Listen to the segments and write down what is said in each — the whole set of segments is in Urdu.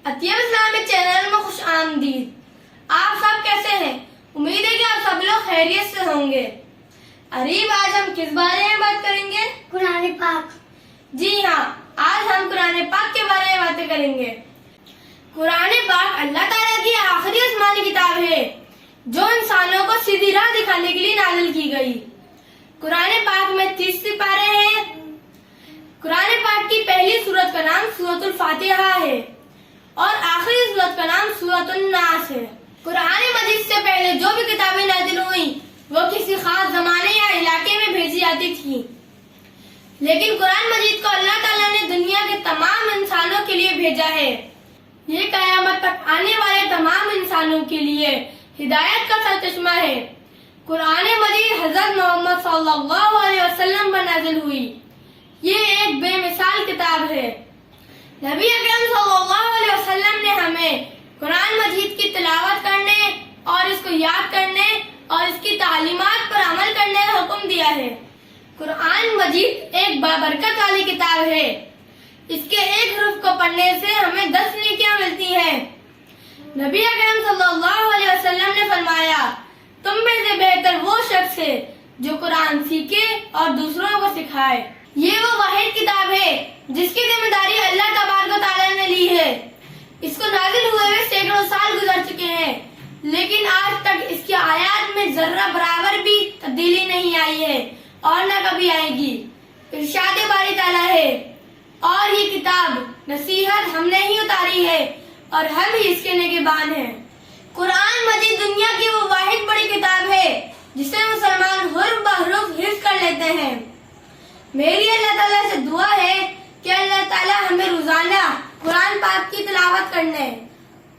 عطیہ اسلامی چینل میں خوش آمدید۔ آپ سب کیسے ہیں؟ امید ہے کہ آپ سب لوگ خیریت سے ہوں گے۔ اریب، آج ہم کس بارے میں بات کریں گے؟ قرآن پاک۔ جی ہاں، آج ہم قرآن پاک کے بارے میں باتیں کریں گے۔ قرآن پاک اللہ تعالیٰ کی آخری آسمانی کتاب ہے جو انسانوں کو سیدھی راہ دکھانے کے لیے نازل کی گئی۔ قرآن پاک میں 30 سپارے ہیں۔ قرآن پاک کی پہلی سورت کا نام سورۃ الفاتحہ ہے اور آخری سورت کا نام سورۃ الناس ہے۔ قرآن مجید سے پہلے جو بھی کتابیں نازل ہوئیں وہ کسی خاص زمانے یا علاقے میں بھیجی جاتی تھیں، لیکن قرآن مجید کو اللہ تعالیٰ نے دنیا کے تمام انسانوں کے لیے بھیجا ہے۔ یہ قیامت تک آنے والے تمام انسانوں کے لیے ہدایت کا سرچشمہ ہے۔ قرآن مجید حضرت محمد صلی اللہ علیہ وسلم پر نازل ہوئی۔ یہ ایک بے مثال کتاب ہے۔ نبی اکرم صلی اللہ علیہ وسلم نے ہمیں قرآن مجید کی تلاوت کرنے اور اس کو یاد کرنے اور اس کی تعلیمات پر عمل کرنے کا حکم دیا ہے۔ قرآن مجید ایک بابرکت والی کتاب ہے۔ اس کے ایک حرف کو پڑھنے سے ہمیں 10 نیکیاں ملتی ہیں۔ نبی اکرم صلی اللہ علیہ وسلم نے فرمایا، تم میں سے بہتر وہ شخص ہے جو قرآن سیکھے اور دوسروں کو سکھائے۔ یہ وہ واحد کتاب ہے جس کی ذمہ داری اللہ تبارک و تعالیٰ نے لی ہے۔ اس کو نازل ہوئے سینکڑوں سال گزر چکے ہیں، لیکن آج تک اس کی آیات میں ذرہ برابر بھی تبدیلی نہیں آئی ہے اور نہ کبھی آئے گی۔ ارشاد باری تعالیٰ ہے، اور یہ کتاب نصیحت ہم نے ہی اتاری ہے اور ہم ہی اس کے نگہبان ہیں۔ قرآن مجید دنیا کی وہ واحد بڑی کتاب ہے جسے مسلمان حرف بحرف حفظ کر لیتے ہیں۔ میری اللہ تعالیٰ سے دعا ہے کہ اللہ تعالیٰ ہمیں روزانہ قرآن پاک کی تلاوت کرنے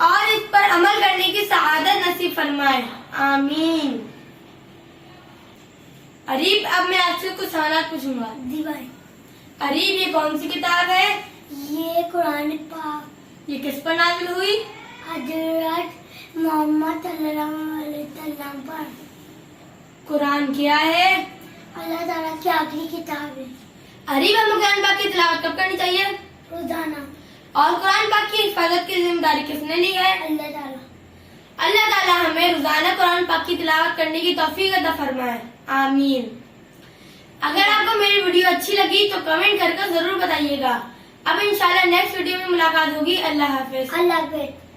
اور اس پر عمل کرنے کی سعادت نصیب فرمائے، آمین۔ اریب، اب میں آپ سے کچھ سوالات پوچھوں گا۔ جی بھائی۔ اریب، یہ کون سی کتاب ہے؟ یہ قرآن پاک یہ کس پر نازل ہوئی؟ حضرت محمد صلی اللہ علیہ وسلم پر۔ قرآن کیا ہے؟ اللہ تعالیٰ کی آخری کتاب ہے۔ اریب، ہمیں قرآن پاک کی تلاوت کب کرنی چاہیے؟ روزانہ۔ اور قرآن پاک کی حفاظت کی ذمہ داری کس نے لی ہے؟ اللہ تعالیٰ۔ اللہ تعالیٰ ہمیں روزانہ قرآن پاک کی تلاوت کرنے کی توفیق عطا فرمائے، آمین۔ اگر آپ کو میری ویڈیو اچھی لگی تو کمنٹ کر کے ضرور بتائیے گا۔ اب انشاءاللہ نیکسٹ ویڈیو میں ملاقات ہوگی۔ اللہ حافظ۔ اللہ حافظ۔